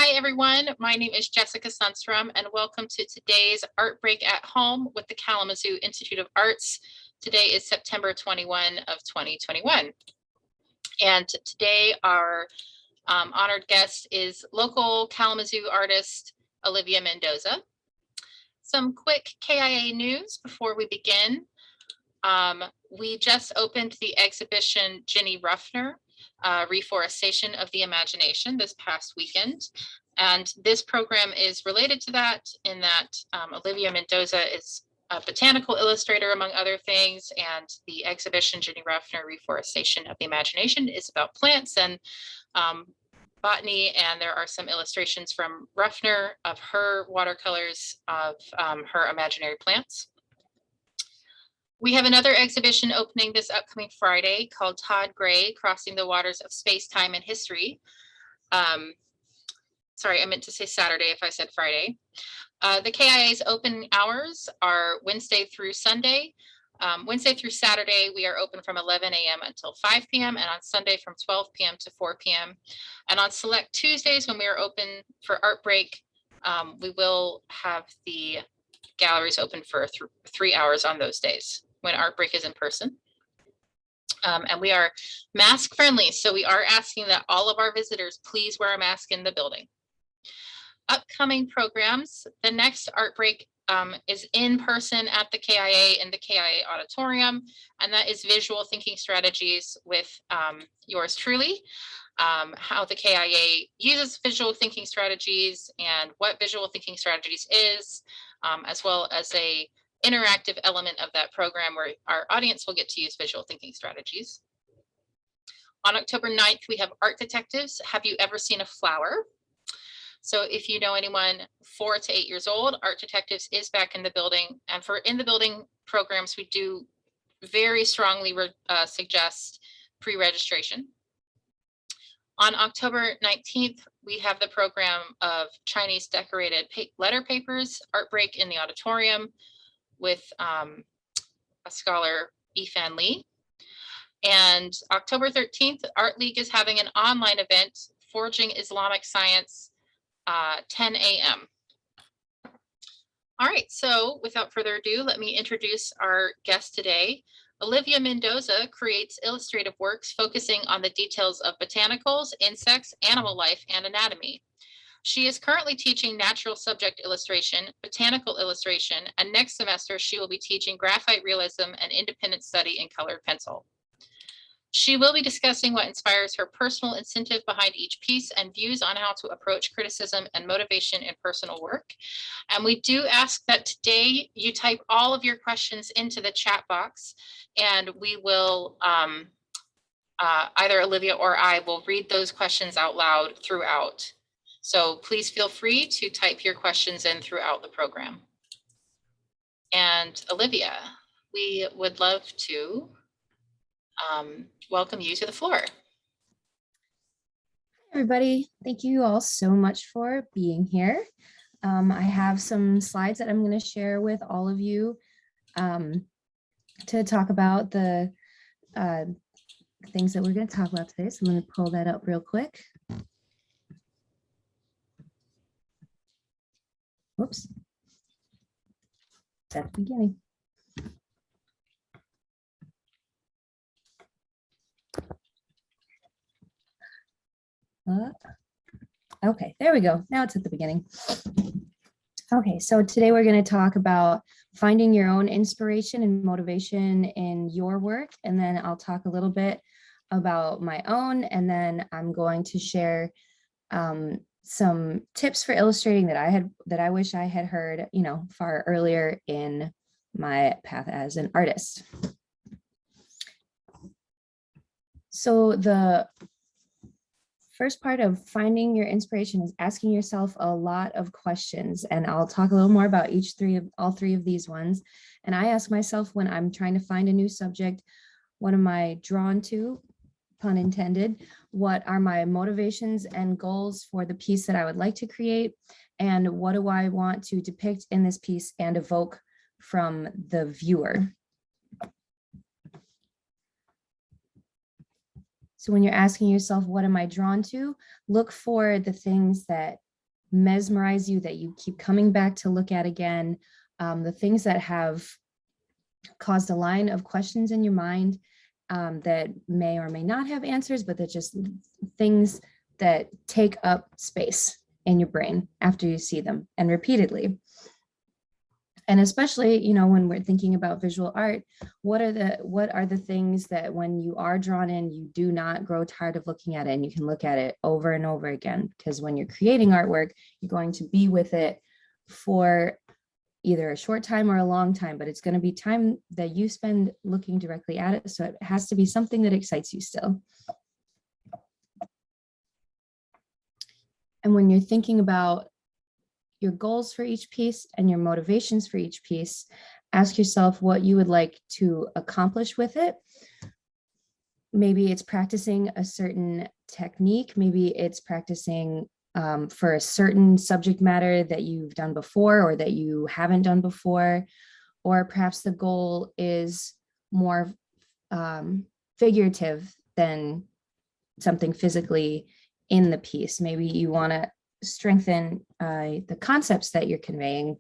Hi, everyone. My name is Jessica Sundstrom, and welcome to today's Art Break at Home with the Kalamazoo Institute of Arts. Today is September 21 of 2021. And today our honored guest is local Kalamazoo artist, Olivia Mendoza. Some quick KIA news before we begin. We just opened the exhibition Ginny Ruffner, Reforestation of the Imagination this past weekend. And this program is related to that in that Olivia Mendoza is a botanical illustrator, among other things, and the exhibition Ginny Ruffner, Reforestation of the Imagination is about plants and botany, and there are some illustrations from Ruffner of her watercolors of her imaginary plants. We have another exhibition opening this upcoming Friday called Todd Gray, Crossing the Waters of Space, Time, and History. Sorry, I meant to say Saturday if I said Friday. The KIA's open hours are Wednesday through Sunday. Wednesday through Saturday, we are open from 11 a.m. until 5 p.m. and on Sunday from 12 p.m. to 4 p.m. And on select Tuesdays when we are open for Art Break, we will have the galleries open for 3 hours on those days when Art Break is in person. And we are mask friendly, so we are asking that all of our visitors please wear a mask in the building. Upcoming programs, the next Art Break is in person at the KIA in the KIA auditorium, and that is visual thinking strategies with yours truly. How the KIA uses visual thinking strategies and what visual thinking strategies is, as well as a interactive element of that program where our audience will get to use visual thinking strategies. On October 9th, we have Art Detectives. Have you ever seen a flower? So if you know anyone 4 to 8 years old, Art Detectives is back in the building. And for in the building programs, we do very strongly suggest pre-registration. On October 19th, we have the program of Chinese decorated letter papers, Art Break in the auditorium with a scholar, Yifan Li. And October 13th, Art League is having an online event, Forging Islamic Science, 10 a.m. All right, so without further ado, let me introduce our guest today. Olivia Mendoza creates illustrative works focusing on the details of botanicals, insects, animal life, and anatomy. She is currently teaching natural subject illustration, botanical illustration, and next semester she will be teaching graphite realism and independent study in colored pencil. She will be discussing what inspires her personal incentive behind each piece and views on how to approach criticism and motivation in personal work. And we do ask that today you type all of your questions into the chat box, and we will, either Olivia or I will read those questions out loud throughout. So please feel free to type your questions in throughout the program. And Olivia, we would love to welcome you to the floor. Hi, everybody. Thank you all so much for being here. I have some slides that I'm going to share with all of you to talk about the things that we're going to talk about today. So I'm going to pull that up real quick. Whoops. At the beginning. Okay, there we go. Now it's at the beginning. Okay, so today we're going to talk about finding your own inspiration and motivation in your work, and then I'll talk a little bit about my own, and then I'm going to share some tips for illustrating that I wish I had heard, far earlier in my path as an artist. So the first part of finding your inspiration is asking yourself a lot of questions, and I'll talk a little more about all three of these ones. And I ask myself when I'm trying to find a new subject, what am I drawn to, pun intended, what are my motivations and goals for the piece that I would like to create, and what do I want to depict in this piece and evoke from the viewer. So when you're asking yourself, what am I drawn to? Look for the things that mesmerize you, that you keep coming back to look at again, the things that have caused a line of questions in your mind that may or may not have answers, but that just things that take up space in your brain after you see them and repeatedly. And especially, you know, when we're thinking about visual art, what are the things that when you are drawn in, you do not grow tired of looking at it, and you can look at it over and over again? Because when you're creating artwork, you're going to be with it for either a short time or a long time, but it's going to be time that you spend looking directly at it. So it has to be something that excites you still. And when you're thinking about your goals for each piece and your motivations for each piece, ask yourself what you would like to accomplish with it. Maybe it's practicing a certain technique. Maybe it's practicing for a certain subject matter that you've done before or that you haven't done before. Or perhaps the goal is more figurative than something physically in the piece. Maybe you want to strengthen the concepts that you're conveying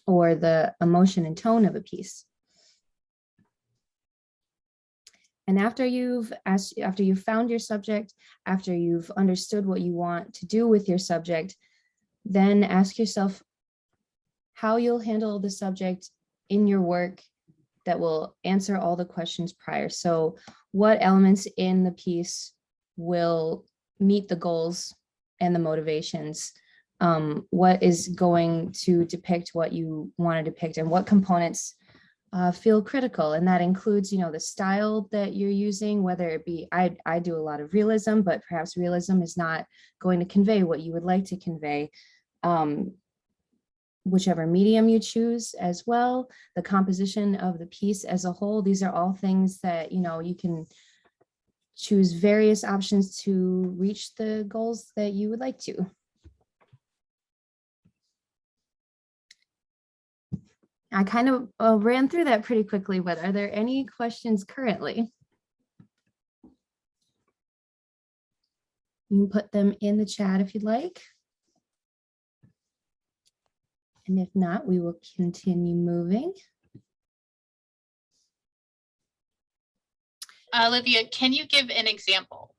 or the emotion and tone of a piece. And after you've found your subject, after you've understood what you want to do with your subject, then ask yourself how you'll handle the subject in your work that will answer all the questions prior. So what elements in the piece will meet the goals and the motivations? What is going to depict what you want to depict, and what components feel critical? And that includes, you know, the style that you're using, whether it be, I do a lot of realism, but perhaps realism is not going to convey what you would like to convey. Whichever medium you choose as well, the composition of the piece as a whole, these are all things that, you know, you can choose various options to reach the goals that you would like to. I kind of ran through that pretty quickly, but are there any questions currently? You can put them in the chat if you'd like. And if not, we will continue moving. Olivia, can you give an example?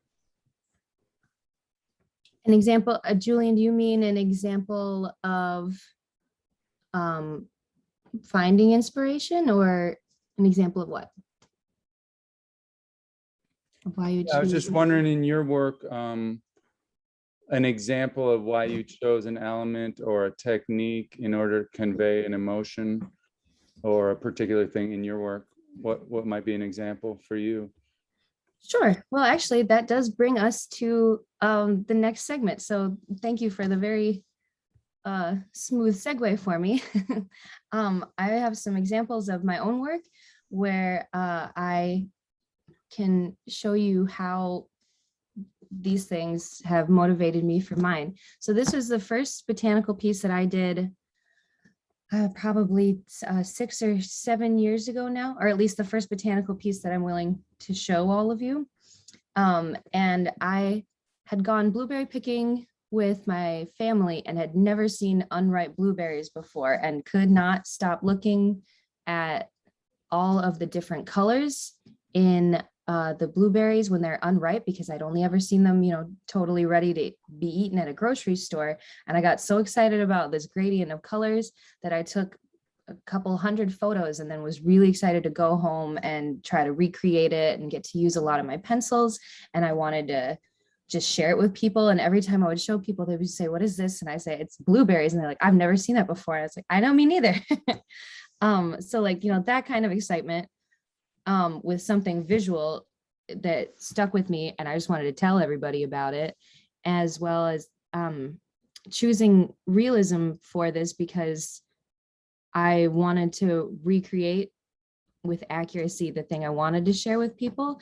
An example, Julian, do you mean an example of finding inspiration, or an example of what? Of why you choose? I was just wondering, in your work, an example of why you chose an element or a technique in order to convey an emotion or a particular thing in your work. What might be an example for you? Sure. Well, actually, that does bring us to the next segment. So thank you for the very smooth segue for me. I have some examples of my own work where I can show you how these things have motivated me for mine. So this was the first botanical piece that I did probably 6 or 7 years ago now, or at least the first botanical piece that I'm willing to show all of you. And I had gone blueberry picking with my family and had never seen unripe blueberries before, and could not stop looking at all of the different colors in the blueberries when they're unripe, because I'd only ever seen them, you know, totally ready to be eaten at a grocery store. And I got so excited about this gradient of colors that I took a couple hundred photos, and then was really excited to go home and try to recreate it and get to use a lot of my pencils. And I wanted to just share it with people. And every time I would show people, they would say, "What is this?" And I say, "It's blueberries." And they're like, "I've never seen that before." I was like, "I know, me neither." So like, you know, that kind of excitement with something visual that stuck with me, and I just wanted to tell everybody about it, as well as choosing realism for this because I wanted to recreate with accuracy the thing I wanted to share with people.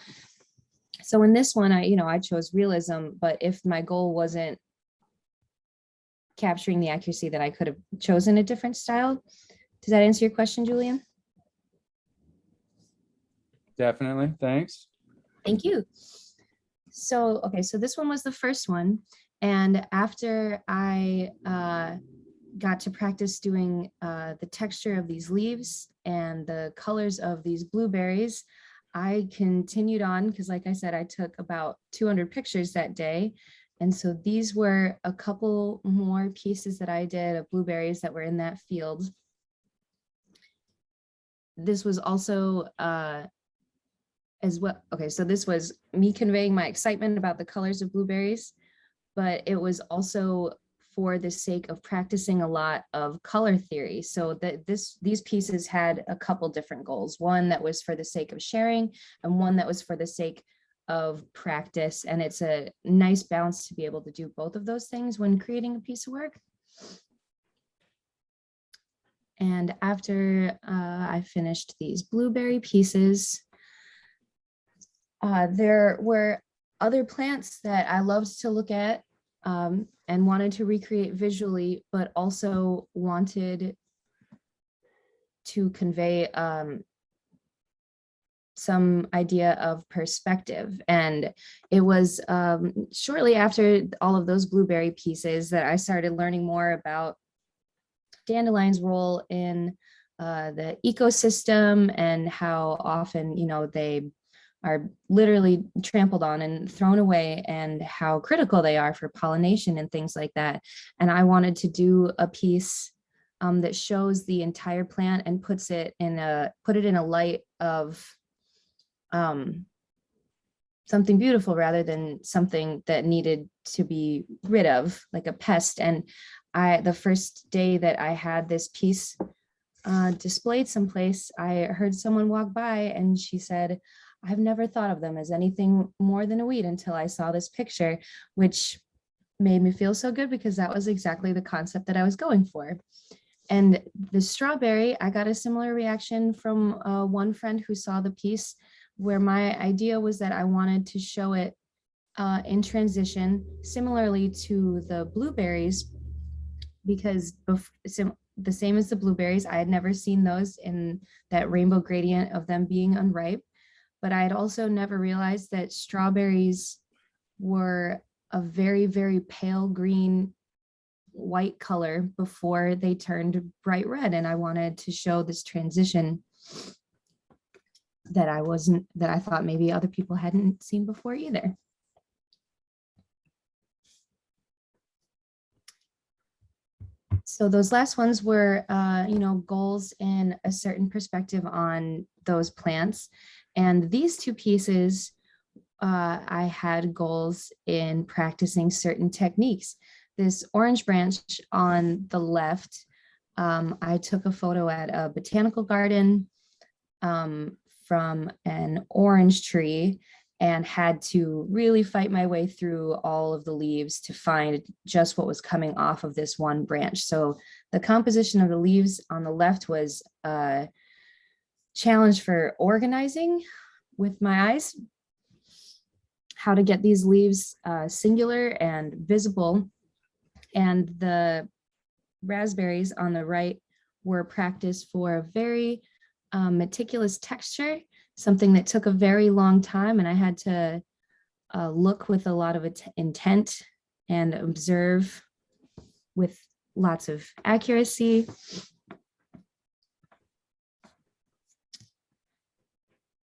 So in this one, I chose realism, but if my goal wasn't capturing the accuracy, that I could have chosen a different style. Does that answer your question, Julian? Definitely, thanks. Thank you. So, okay, so this one was the first one. And after I got to practice doing the texture of these leaves and the colors of these blueberries, I continued on because, like I said, I took about 200 pictures that day. And so these were a couple more pieces that I did of blueberries that were in that field. This was also as well. Okay, so this was me conveying my excitement about the colors of blueberries, but it was also for the sake of practicing a lot of color theory. So that these pieces had a couple different goals. One that was for the sake of sharing, and one that was for the sake of practice. And it's a nice balance to be able to do both of those things when creating a piece of work. And after I finished these blueberry pieces, there were other plants that I loved to look at and wanted to recreate visually, but also wanted to convey some idea of perspective. And it was shortly after all of those blueberry pieces that I started learning more about dandelions' role in the ecosystem and how often, they are literally trampled on and thrown away, and how critical they are for pollination and things like that. And I wanted to do a piece that shows the entire plant and put it in a light of something beautiful rather than something that needed to be rid of, like a pest. And the first day that I had this piece displayed someplace, I heard someone walk by and she said, "I've never thought of them as anything more than a weed until I saw this picture," which made me feel so good because that was exactly the concept that I was going for. And the strawberry, I got a similar reaction from one friend who saw the piece, where my idea was that I wanted to show it in transition, similarly to the blueberries, because the same as the blueberries, I had never seen those in that rainbow gradient of them being unripe. But I had also never realized that strawberries were a very, very pale green white color before they turned bright red. And I wanted to show this transition that I thought maybe other people hadn't seen before either. So those last ones were, goals in a certain perspective on those plants. And these two pieces, I had goals in practicing certain techniques. This orange branch on the left, I took a photo at a botanical garden from an orange tree, and had to really fight my way through all of the leaves to find just what was coming off of this one branch. So the composition of the leaves on the left was a challenge for organizing with my eyes, how to get these leaves singular and visible. And the raspberries on the right were practice for a very meticulous texture, something that took a very long time, and I had to look with a lot of intent and observe with lots of accuracy.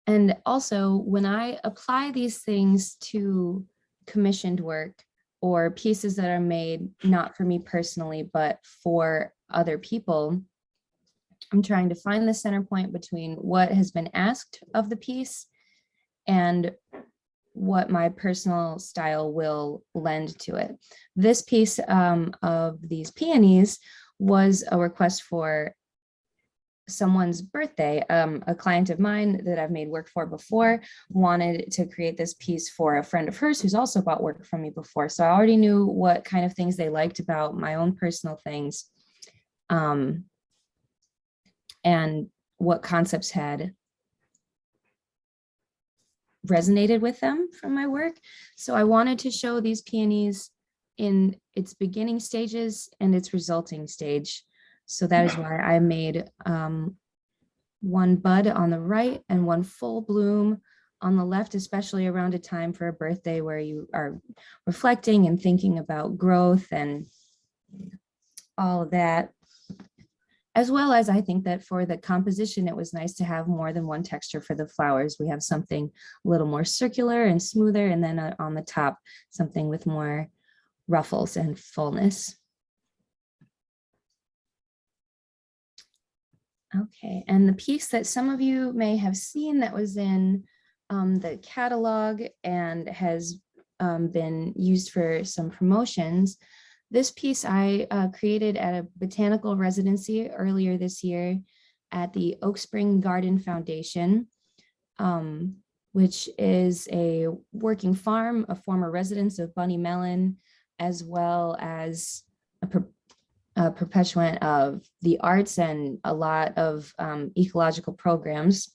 And also, when I apply these things to commissioned work or pieces that are made not for me personally, but for other people, I'm trying to find the center point between what has been asked of the piece and what my personal style will lend to it. This piece of these peonies was a request for someone's birthday. A client of mine that I've made work for before wanted to create this piece for a friend of hers who's also bought work from me before. So I already knew what kind of things they liked about my own personal things. And what concepts had resonated with them from my work. So I wanted to show these peonies in its beginning stages and its resulting stage. So that is why I made one bud on the right and one full bloom on the left, especially around a time for a birthday where you are reflecting and thinking about growth and all of that. As well as I think that for the composition, it was nice to have more than one texture for the flowers. We have something a little more circular and smoother, and then on the top, something with more ruffles and fullness. Okay, and the piece that some of you may have seen that was in the catalog and has been used for some promotions. This piece I created at a botanical residency earlier this year at the Oak Spring Garden Foundation, which is a working farm, a former residence of Bunny Mellon, as well as a perpetuant of the arts and a lot of ecological programs.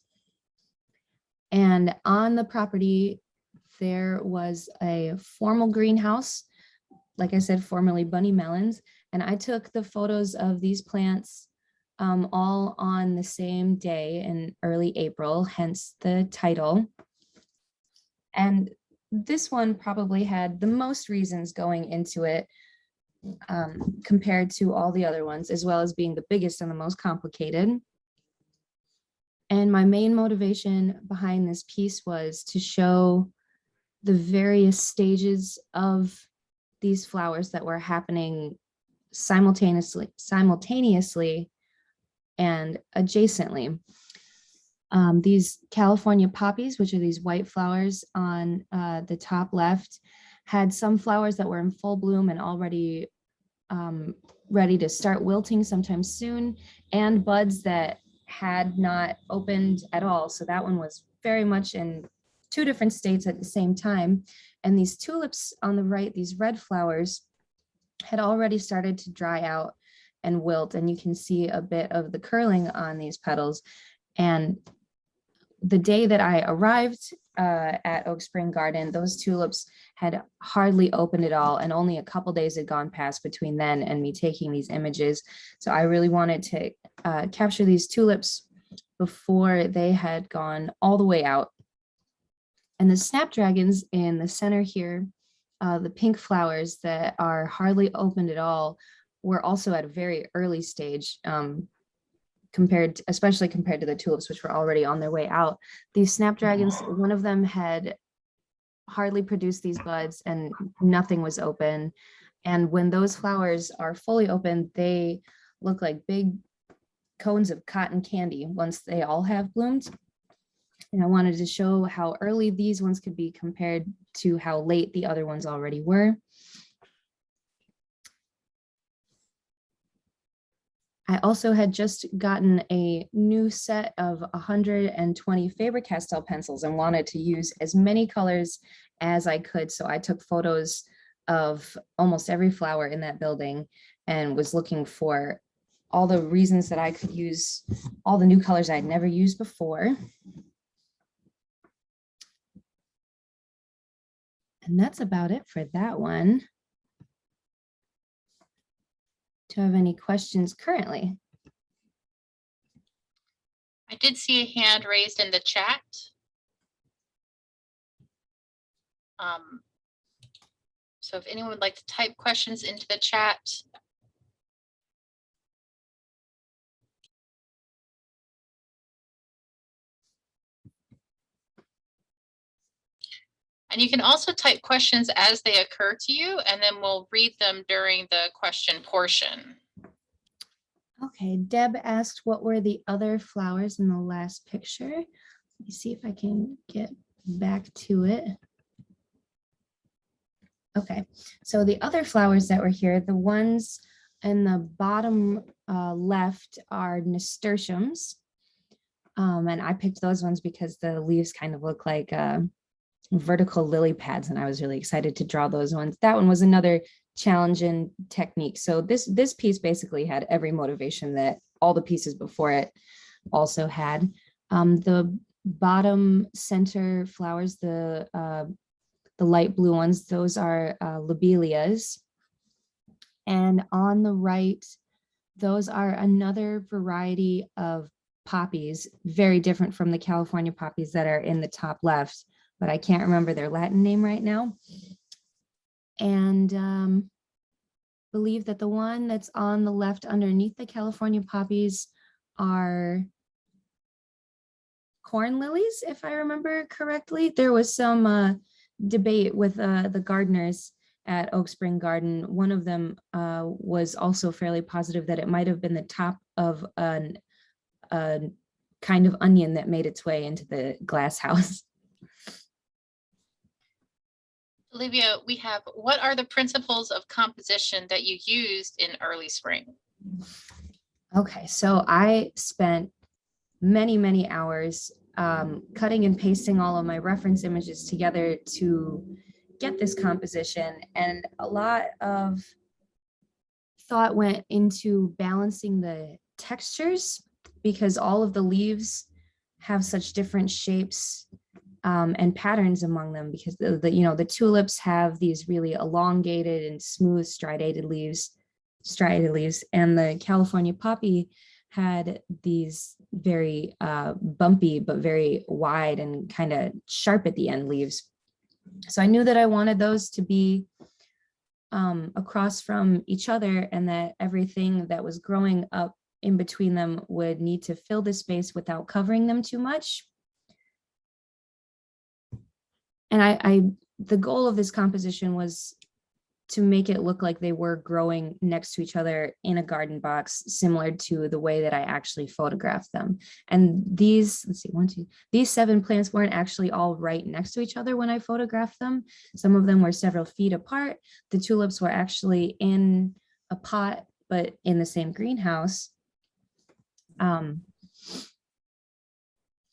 And on the property, there was a formal greenhouse, like I said, formerly Bunny Mellon's. And I took the photos of these plants all on the same day in early April, hence the title. And this one probably had the most reasons going into it compared to all the other ones, as well as being the biggest and the most complicated. And my main motivation behind this piece was to show the various stages of these flowers that were happening simultaneously and adjacently. These California poppies, which are these white flowers on the top left, had some flowers that were in full bloom and already ready to start wilting sometime soon, and buds that had not opened at all. So that one was very much in two different states at the same time. And these tulips on the right, these red flowers, had already started to dry out and wilt. And you can see a bit of the curling on these petals. And the day that I arrived at Oak Spring Garden, those tulips had hardly opened at all, and only a couple days had gone past between then and me taking these images. So I really wanted to capture these tulips before they had gone all the way out. And the snapdragons in the center here, the pink flowers that are hardly opened at all, were also at a very early stage, especially compared to the tulips, which were already on their way out. These snapdragons, one of them had hardly produced these buds and nothing was open. And when those flowers are fully open, they look like big cones of cotton candy once they all have bloomed. And I wanted to show how early these ones could be compared to how late the other ones already were. I also had just gotten a new set of 120 Faber-Castell pencils and wanted to use as many colors as I could. So I took photos of almost every flower in that building and was looking for all the reasons that I could use all the new colors I'd never used before. And that's about it for that one. Do you have any questions currently? I did see a hand raised in the chat. So if anyone would like to type questions into the chat. And you can also type questions as they occur to you, and then we'll read them during the question portion. Okay, Deb asked what were the other flowers in the last picture. Let me see if I can get back to it. Okay, so the other flowers that were here, the ones in the bottom left are nasturtiums. And I picked those ones because the leaves kind of look like vertical lily pads, and I was really excited to draw those ones. That one was another challenging technique. So this piece basically had every motivation that all the pieces before it also had. The bottom center flowers, the light blue ones, those are lobelias. And on the right, those are another variety of poppies, very different from the California poppies that are in the top left, but I can't remember their Latin name right now. And believe that the one that's on the left underneath the California poppies are corn lilies, if I remember correctly. There was some debate with the gardeners at Oak Spring Garden. One of them was also fairly positive that it might have been the top of a kind of onion that made its way into the glass house. Olivia, we have, what are the principles of composition that you used in early spring? Okay, so I spent many hours cutting and pasting all of my reference images together to get this composition, and a lot of thought went into balancing the textures because all of the leaves have such different shapes and patterns among them, because the tulips have these really elongated and smooth striated leaves, and the California poppy had these very bumpy but very wide and kind of sharp at the end leaves. So I knew that I wanted those to be across from each other, and that everything that was growing up in between them would need to fill the space without covering them too much. And the goal of this composition was to make it look like they were growing next to each other in a garden box, similar to the way that I actually photographed them. And these, let's see, these 7 plants weren't actually all right next to each other when I photographed them. Some of them were several feet apart. The tulips were actually in a pot, but in the same greenhouse. And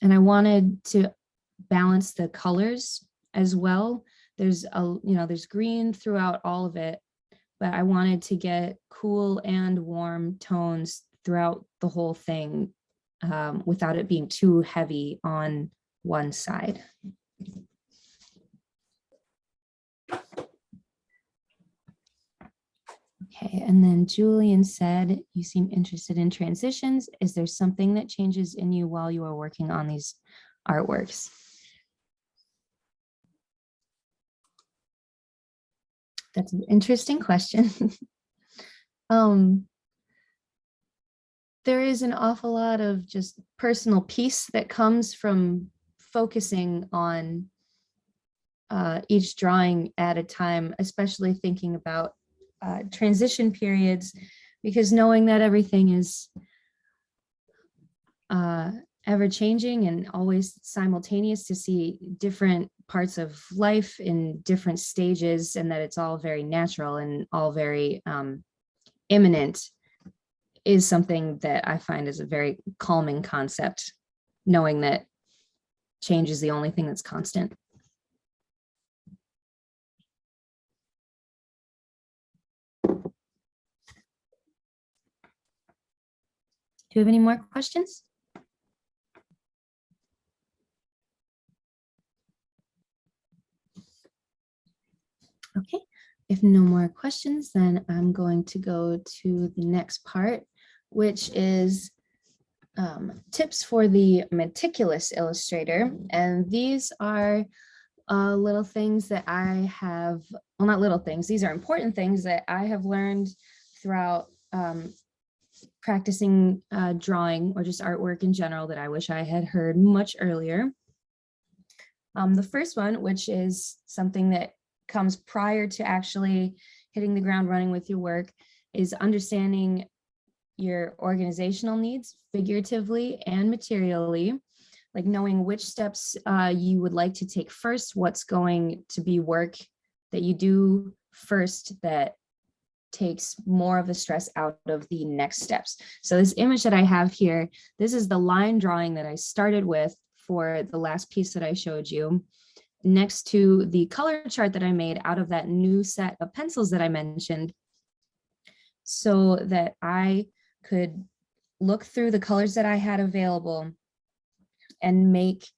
I wanted to balance the colors as well. There's green throughout all of it, but I wanted to get cool and warm tones throughout the whole thing without it being too heavy on one side. Okay, and then Julian said, you seem interested in transitions. Is there something that changes in you while you are working on these artworks? That's an interesting question. There is an awful lot of just personal peace that comes from focusing on each drawing at a time, especially thinking about transition periods, because knowing that everything is ever changing and always simultaneous, to see different parts of life in different stages, and that it's all very natural and all very imminent, is something that I find is a very calming concept, knowing that change is the only thing that's constant. Do you have any more questions? Okay, if no more questions, then I'm going to go to the next part, which is tips for the meticulous illustrator. And these are little things that I have, well, not little things, these are important things that I have learned throughout practicing drawing, or just artwork in general, that I wish I had heard much earlier. The first one, which is something that comes prior to actually hitting the ground running with your work, is understanding your organizational needs, figuratively and materially, like knowing which steps you would like to take first, what's going to be work that you do first that takes more of the stress out of the next steps. So this image that I have here, this is the line drawing that I started with for the last piece that I showed you, next to the color chart that I made out of that new set of pencils that I mentioned, so that I could look through the colors that I had available and make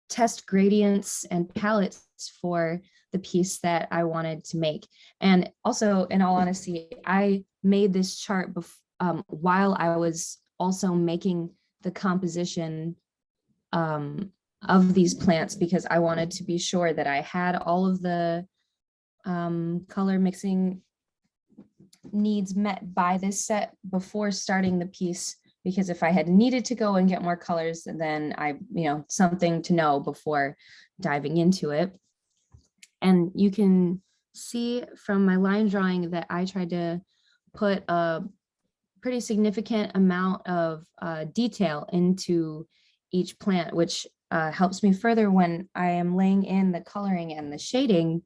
test gradients and palettes for the piece that I wanted to make. And also, in all honesty, I made this chart while I was also making the composition of these plants, because I wanted to be sure that I had all of the color mixing needs met by this set before starting the piece, because if I had needed to go and get more colors, then something to know before diving into it. And you can see from my line drawing that I tried to put a pretty significant amount of detail into each plant, which helps me further when I am laying in the coloring and the shading,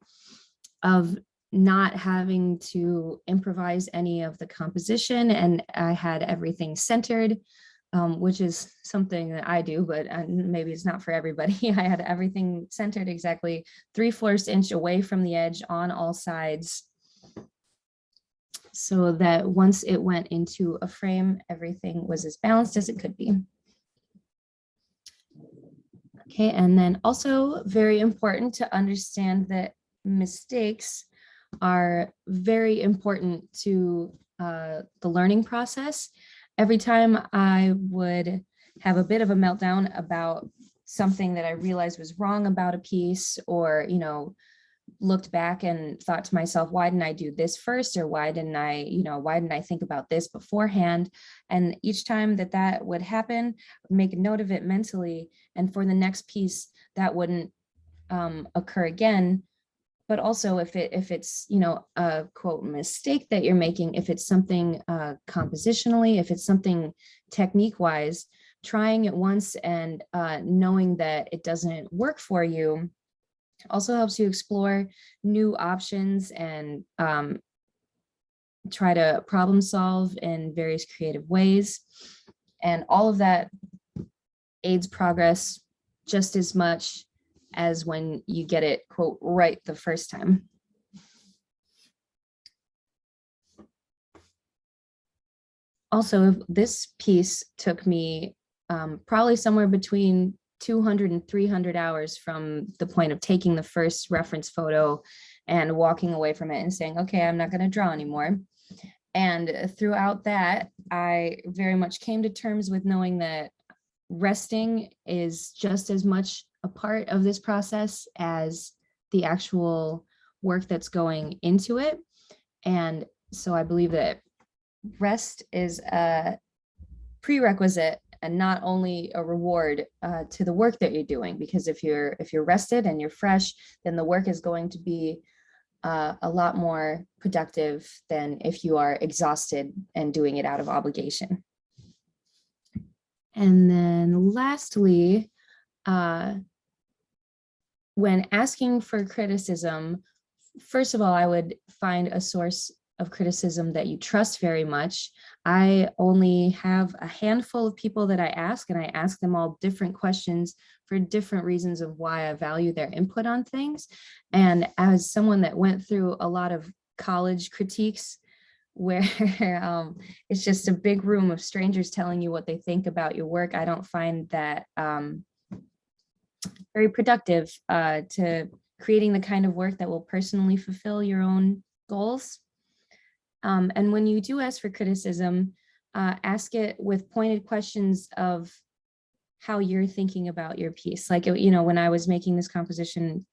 of not having to improvise any of the composition. And I had everything centered, which is something that I do, but maybe it's not for everybody. I had everything centered exactly 3/4 inch away from the edge on all sides, so that once it went into a frame, everything was as balanced as it could be. Okay, and then also very important to understand that mistakes are very important to the learning process. Every time I would have a bit of a meltdown about something that I realized was wrong about a piece, or, looked back and thought to myself, why didn't I do this first? Or why didn't I think about this beforehand? And each time that would happen, make a note of it mentally. And for the next piece, that wouldn't occur again. But also if it's, a quote mistake that you're making, if it's something compositionally, if it's something technique wise, trying it once and knowing that it doesn't work for you also helps you explore new options and try to problem solve in various creative ways. And all of that aids progress just as much as when you get it, quote, right the first time. Also, this piece took me probably somewhere between 200 and 300 hours from the point of taking the first reference photo and walking away from it and saying, okay, I'm not going to draw anymore. And throughout that, I very much came to terms with knowing that resting is just as much a part of this process as the actual work that's going into it. And so I believe that rest is a prerequisite and not only a reward to the work that you're doing, because if you're rested and you're fresh, then the work is going to be a lot more productive than if you are exhausted and doing it out of obligation. And then lastly, when asking for criticism, first of all, I would find a source of criticism that you trust very much. I only have a handful of people that I ask, and I ask them all different questions for different reasons of why I value their input on things. And as someone that went through a lot of college critiques where it's just a big room of strangers telling you what they think about your work, I don't find that very productive to creating the kind of work that will personally fulfill your own goals. And when you do ask for criticism, ask it with pointed questions of how you're thinking about your piece. Like, when I was making this composition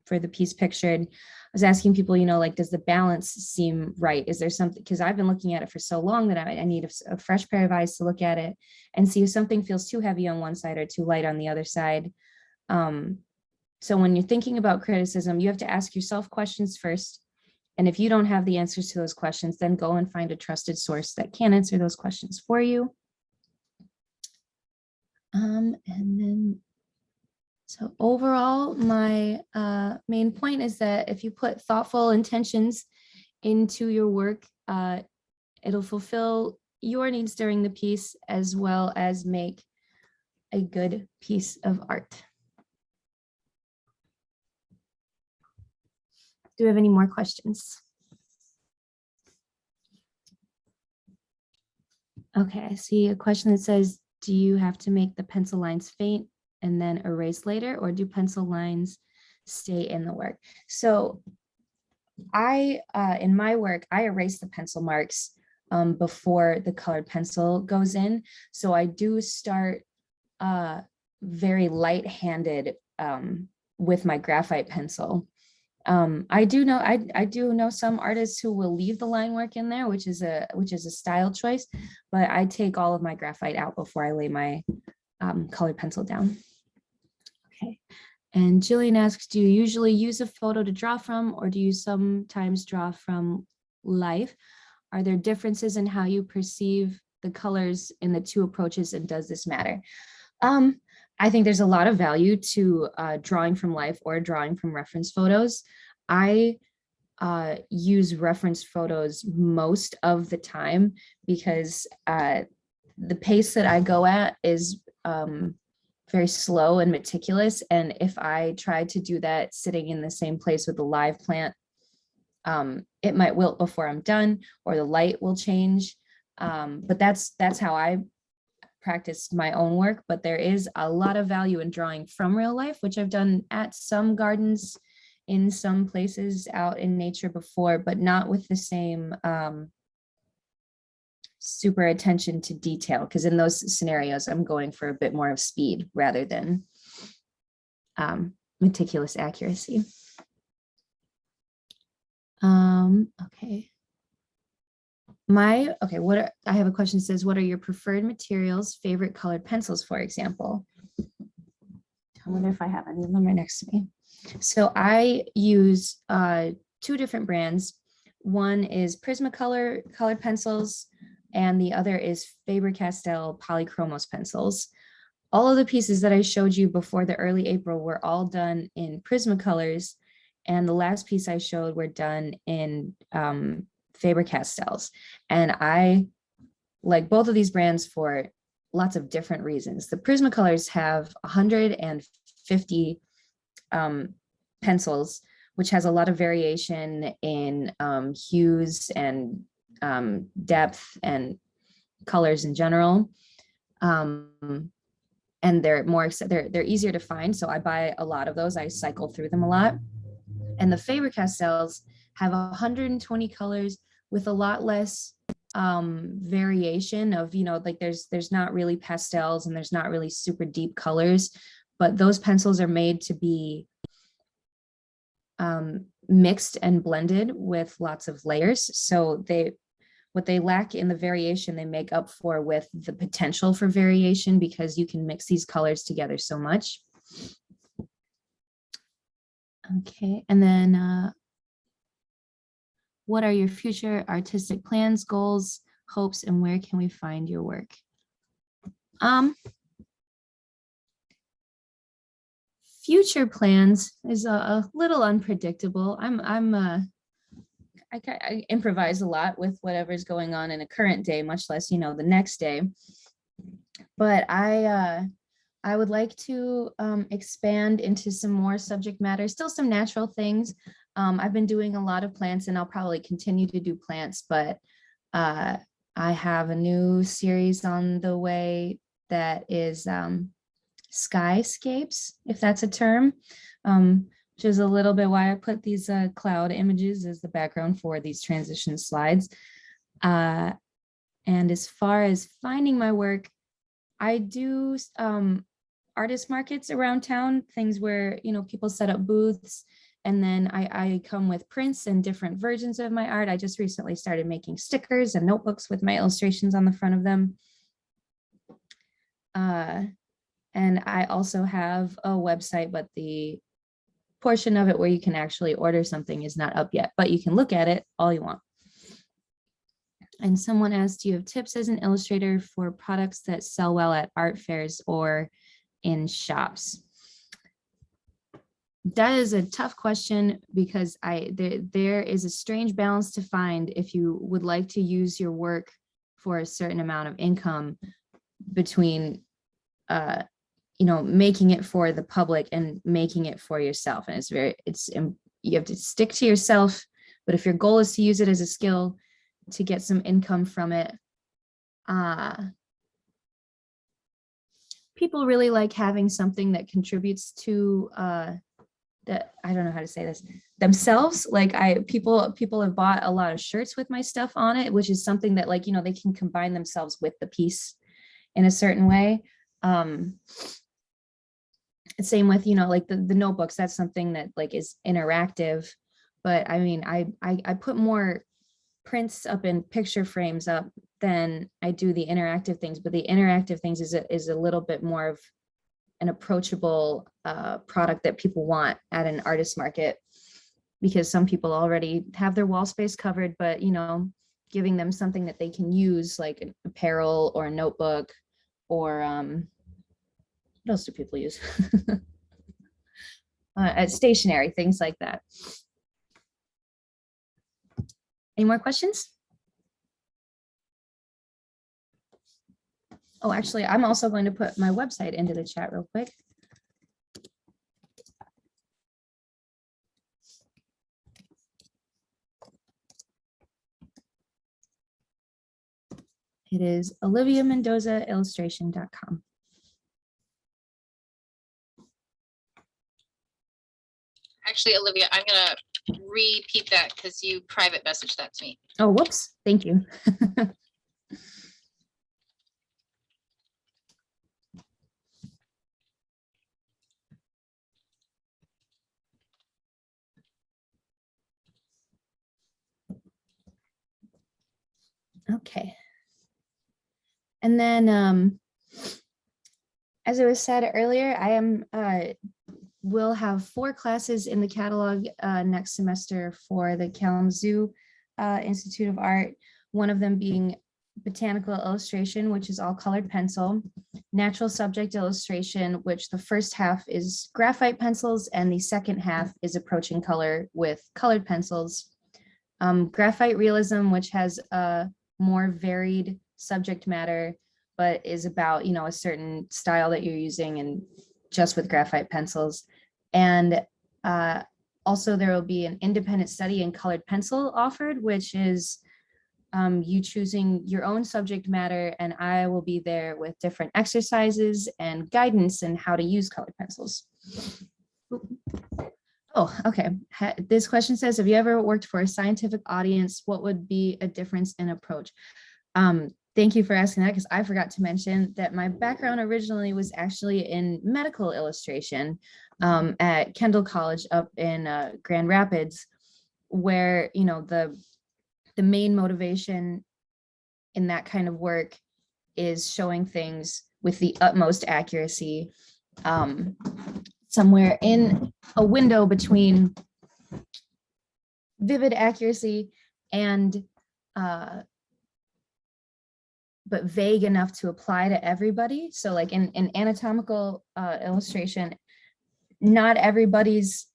for the piece pictured, I was asking people, like, does the balance seem right? Is there something, because I've been looking at it for so long that I need a fresh pair of eyes to look at it and see if something feels too heavy on one side or too light on the other side. So when you're thinking about criticism, you have to ask yourself questions first. And if you don't have the answers to those questions, then go and find a trusted source that can answer those questions for you. And then, so overall, my main point is that if you put thoughtful intentions into your work, it'll fulfill your needs during the piece as well as make a good piece of art. Do we have any more questions? Okay, I see a question that says, do you have to make the pencil lines faint and then erase later, or do pencil lines stay in the work? So in my work, I erase the pencil marks before the colored pencil goes in. So I do start very light-handed with my graphite pencil. I do know some artists who will leave the line work in there, which is a style choice, but I take all of my graphite out before I lay my colored pencil down. Okay. And Jillian asks, do you usually use a photo to draw from, or do you sometimes draw from life? Are there differences in how you perceive the colors in the two approaches, and does this matter? I think there's a lot of value to drawing from life or drawing from reference photos. I use reference photos most of the time because the pace that I go at is very slow and meticulous. And if I try to do that sitting in the same place with a live plant, it might wilt before I'm done, or the light will change. But that's how I practice my own work. But there is a lot of value in drawing from real life, which I've done at some gardens in some places out in nature before, but not with the same super attention to detail, because in those scenarios, I'm going for a bit more of speed rather than meticulous accuracy. Okay. I have a question that says, what are your preferred materials, favorite colored pencils, for example? I wonder if I have any of them right next to me. So I use two different brands. One is Prismacolor colored pencils, and the other is Faber-Castell Polychromos pencils. All of the pieces that I showed you before the early April were all done in Prismacolors, and the last piece I showed were done in Faber-Castells. And I like both of these brands for lots of different reasons. The Prismacolors have 150 pencils, which has a lot of variation in hues and depth and colors in general. And they're easier to find, so I buy a lot of those. I cycle through them a lot. And the Faber-Castells have 120 colors with a lot less variation of, like there's not really pastels and there's not really super deep colors, but those pencils are made to be mixed and blended with lots of layers. So what they lack in the variation, they make up for with the potential for variation, because you can mix these colors together so much. Okay, and then what are your future artistic plans, goals, hopes, and where can we find your work? Future plans is a little unpredictable. I improvise a lot with whatever's going on in a current day, much less, the next day. But I would like to expand into some more subject matter, still some natural things. I've been doing a lot of plants, and I'll probably continue to do plants, but I have a new series on the way that is skyscapes, if that's a term, which is a little bit why I put these cloud images as the background for these transition slides. And as far as finding my work, I do artist markets around town, things where, people set up booths, and then I come with prints and different versions of my art. I just recently started making stickers and notebooks with my illustrations on the front of them. And I also have a website, but the portion of it where you can actually order something is not up yet, but you can look at it all you want. And someone asked, do you have tips as an illustrator for products that sell well at art fairs or in shops? That is a tough question, because there is a strange balance to find if you would like to use your work for a certain amount of income between making it for the public and making it for yourself. And you have to stick to yourself, but if your goal is to use it as a skill to get some income from it, people really like having something that contributes to I don't know how to say this, themselves. Like people have bought a lot of shirts with my stuff on it, which is something that, like, they can combine themselves with the piece in a certain way. Same with, like the notebooks, that's something that like is interactive. But I mean, I put more prints up in picture frames up than I do the interactive things, but the interactive things is a little bit more of an approachable product that people want at an artist market, because some people already have their wall space covered, but giving them something that they can use, like an apparel or a notebook, or what else do people use? Stationery, things like that. Any more questions? Oh, actually, I'm also going to put my website into the chat real quick. It is oliviamendozaillustration.com. Actually, Olivia, I'm gonna repeat that because you private messaged that to me. Oh, whoops. Thank you. Okay. And then, as it was said earlier, I am will have 4 classes in the catalog next semester for the Kalamazoo Institute of Art. One of them being botanical illustration, which is all colored pencil, natural subject illustration, which the first half is graphite pencils and the second half is approaching color with colored pencils. Graphite realism, which has a more varied subject matter, but is about, a certain style that you're using, and just with graphite pencils. And also there will be an independent study in colored pencil offered, which is you choosing your own subject matter, and I will be there with different exercises and guidance in how to use colored pencils. Oh, okay. This question says, have you ever worked for a scientific audience? What would be a difference in approach? Thank you for asking that, because I forgot to mention that my background originally was actually in medical illustration at Kendall College up in Grand Rapids, where, the main motivation in that kind of work is showing things with the utmost accuracy, somewhere in a window between vivid accuracy and but vague enough to apply to everybody. So like in anatomical illustration, not everybody's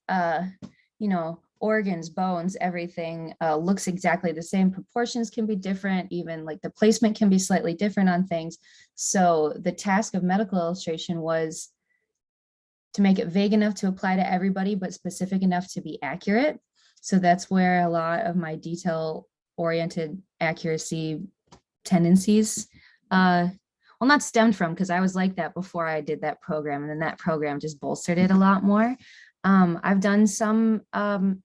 organs, bones, everything looks exactly the same. Proportions can be different, even like the placement can be slightly different on things. So the task of medical illustration was to make it vague enough to apply to everybody, but specific enough to be accurate. So that's where a lot of my detail-oriented accuracy tendencies, well, not stemmed from, because I was like that before I did that program, and then that program just bolstered it a lot more. I've done some, I've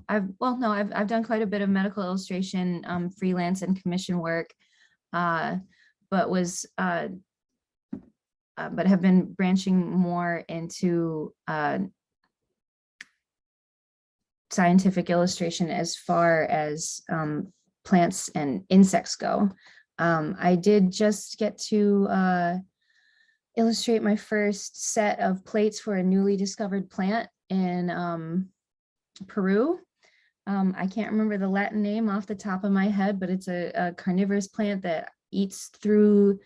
done quite a bit of medical illustration, freelance and commission work, but have been branching more into scientific illustration as far as plants and insects go. I did just get to illustrate my first set of plates for a newly discovered plant in Peru. I can't remember the Latin name off the top of my head, but it's a carnivorous plant that eats through,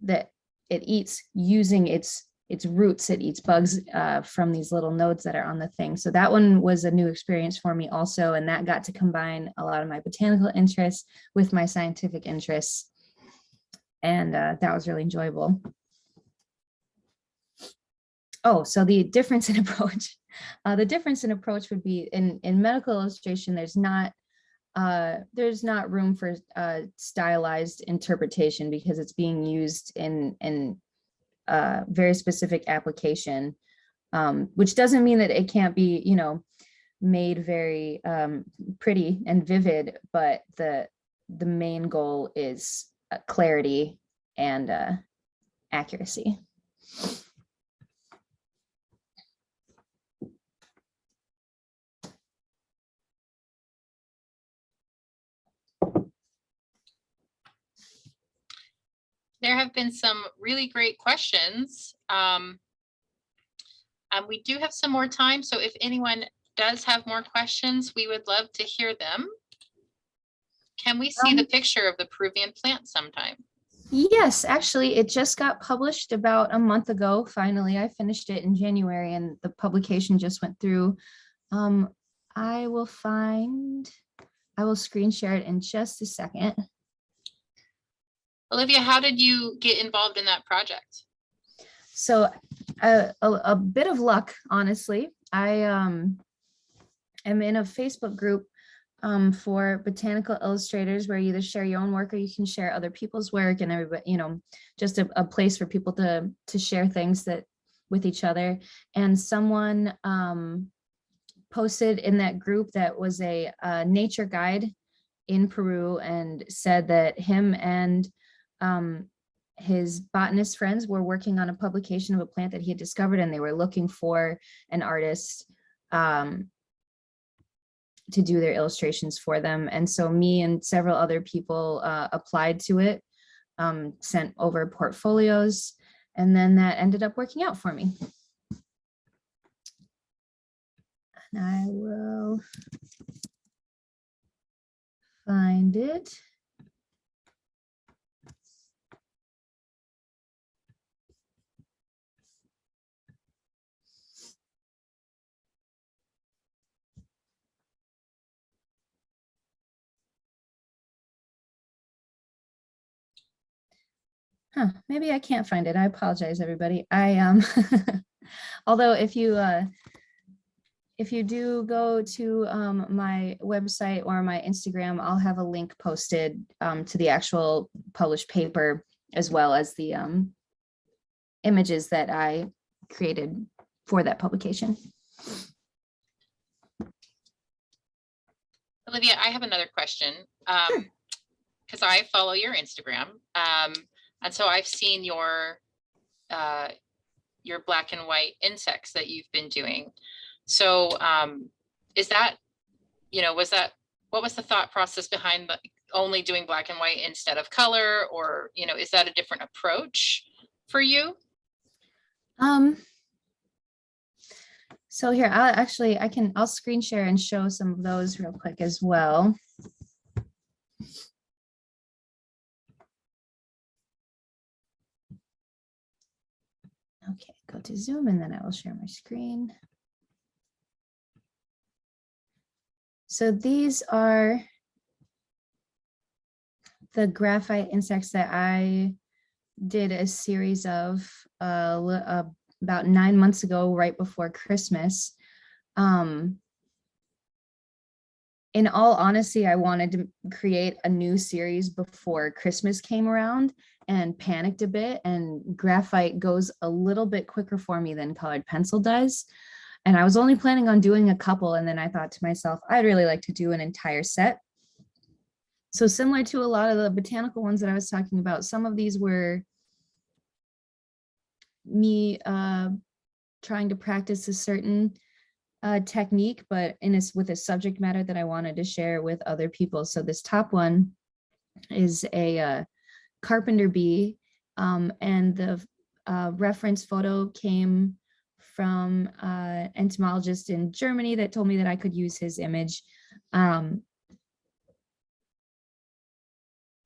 that it eats using its roots. It eats bugs from these little nodes that are on the thing. So that one was a new experience for me also, and that got to combine a lot of my botanical interests with my scientific interests, and that was really enjoyable. Oh, so the difference in approach. The difference in approach would be in medical illustration, there's not room for stylized interpretation, because it's being used in very specific application. which doesn't mean that it can't be, you know, made very pretty and vivid, but the main goal is clarity and accuracy. There have been some really great questions. We do have some more time, so if anyone does have more questions, we would love to hear them. Can we see the picture of the Peruvian plant sometime? Yes, actually, it just got published about a month ago. Finally, I finished it in January and the publication just went through. I will screen share it in just a second. Olivia, how did you get involved in that project? So a bit of luck, honestly. I am in a Facebook group for botanical illustrators where you either share your own work or you can share other people's work, and everybody, you know, just a place for people to share things that with each other. And someone posted in that group that was a nature guide in Peru and said that him and his botanist friends were working on a publication of a plant that he had discovered, and they were looking for an artist to do their illustrations for them. And so me and several other people applied to it, sent over portfolios, and then that ended up working out for me. And I will find it. Maybe I can't find it. I apologize, everybody. Although if you do go to my website or my Instagram, I'll have a link posted to the actual published paper, as well as the images that I created for that publication. Olivia, I have another question, because I follow your Instagram. And so I've seen your black and white insects that you've been doing. So is that, you know, what was the thought process behind only doing black and white instead of color? Or, you know, is that a different approach for you? So here, I'll screen share and show some of those real quick as well. Okay, go to Zoom and then I will share my screen. So these are the graphite insects that I did a series of about 9 months ago, right before Christmas. In all honesty, I wanted to create a new series before Christmas came around and panicked a bit, and graphite goes a little bit quicker for me than colored pencil does. And I was only planning on doing a couple, and then I thought to myself, I'd really like to do an entire set. So similar to a lot of the botanical ones that I was talking about, some of these were me trying to practice a certain technique, but with a subject matter that I wanted to share with other people. So this top one is a carpenter bee, and the reference photo came from an entomologist in Germany that told me that I could use his image. And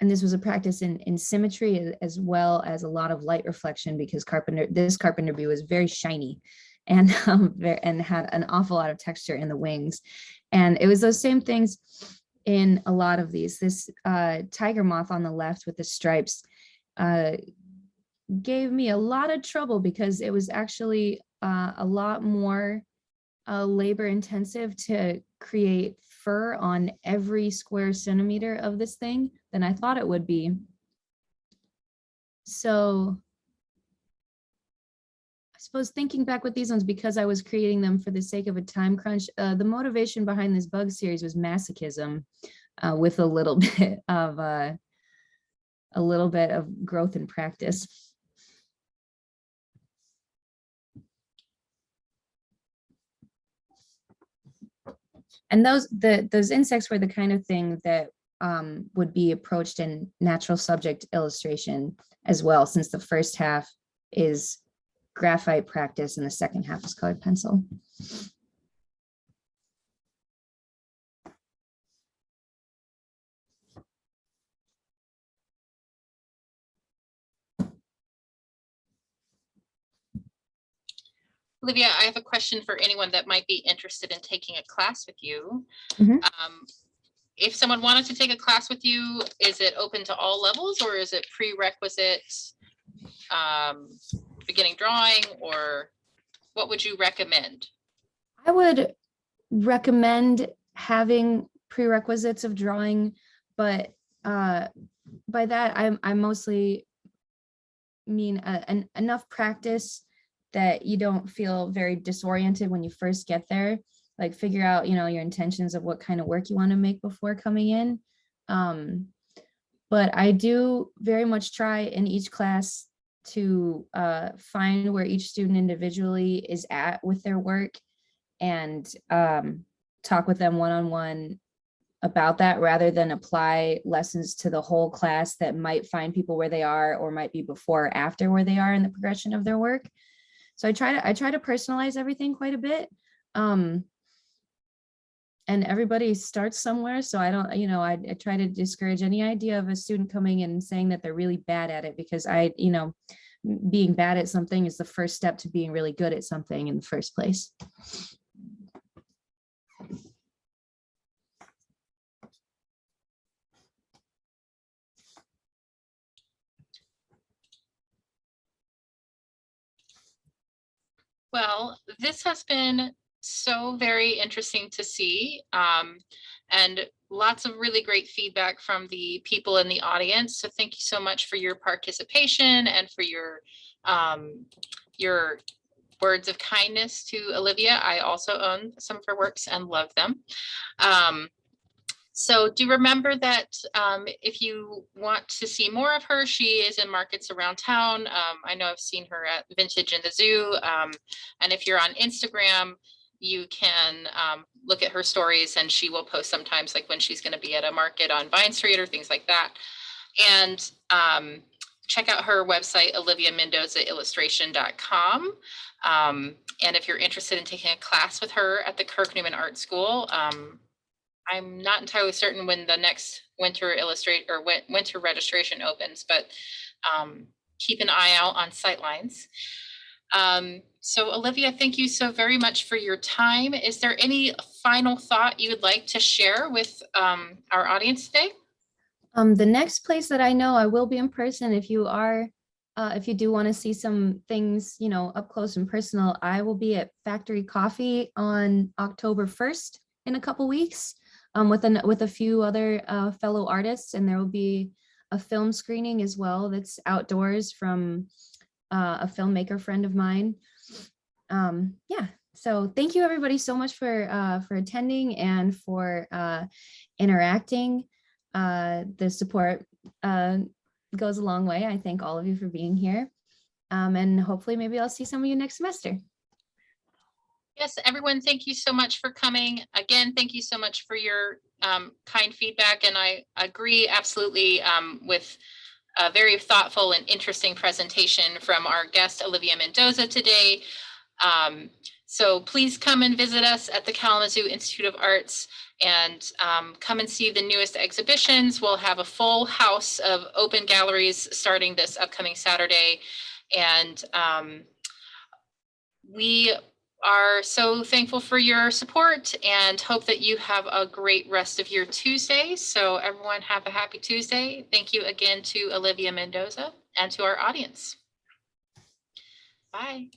this was a practice in symmetry, as well as a lot of light reflection, because this carpenter bee was very shiny and had an awful lot of texture in the wings. And it was those same things in a lot of these. This tiger moth on the left with the stripes gave me a lot of trouble, because it was actually a lot more labor intensive to create fur on every square centimeter of this thing than I thought it would be. So I suppose thinking back with these ones, because I was creating them for the sake of a time crunch, the motivation behind this bug series was masochism, with a little bit of growth and practice. And those insects were the kind of thing that would be approached in natural subject illustration as well, since the first half is graphite practice and the second half is colored pencil. Olivia, I have a question for anyone that might be interested in taking a class with you. Mhm. If someone wanted to take a class with you, is it open to all levels, or is it prerequisite beginning drawing, or what would you recommend? I would recommend having prerequisites of drawing, but by that I mostly mean enough practice that you don't feel very disoriented when you first get there. Like figure out, your intentions of what kind of work you want to make before coming in. But I do very much try in each class to find where each student individually is at with their work, and talk with them one-on-one about that, rather than apply lessons to the whole class that might find people where they are, or might be before or after where they are in the progression of their work. So I try to personalize everything quite a bit. And everybody starts somewhere. So I don't, I try to discourage any idea of a student coming in and saying that they're really bad at it, because being bad at something is the first step to being really good at something in the first place. Well, this has been so very interesting to see, and lots of really great feedback from the people in the audience. So thank you so much for your participation and for your words of kindness to Olivia. I also own some of her works and love them. So do remember that if you want to see more of her, she is in markets around town. I know I've seen her at Vintage in the Zoo. And if you're on Instagram, you can look at her stories, and she will post sometimes, like when she's going to be at a market on Vine Street or things like that. And check out her website, oliviamendozaillustration.com. And if you're interested in taking a class with her at the Kirk Newman Art School, I'm not entirely certain when the next winter winter registration opens, but keep an eye out on Sightlines. So Olivia, thank you so very much for your time. Is there any final thought you would like to share with our audience today? The next place that I know I will be in person, if you do want to see some things, up close and personal, I will be at Factory Coffee on October 1st in a couple weeks. With a few other fellow artists, and there will be a film screening as well that's outdoors from a filmmaker friend of mine. Yeah, so thank you everybody so much for attending and for interacting. The support goes a long way. I thank all of you for being here, and hopefully maybe I'll see some of you next semester. Yes, everyone, thank you so much for coming. Again, thank you so much for your kind feedback. And I agree absolutely with a very thoughtful and interesting presentation from our guest, Olivia Mendoza, today. So please come and visit us at the Kalamazoo Institute of Arts, and come and see the newest exhibitions. We'll have a full house of open galleries starting this upcoming Saturday. And we are so thankful for your support and hope that you have a great rest of your Tuesday. So everyone have a happy Tuesday. Thank you again to Olivia Mendoza and to our audience. Bye.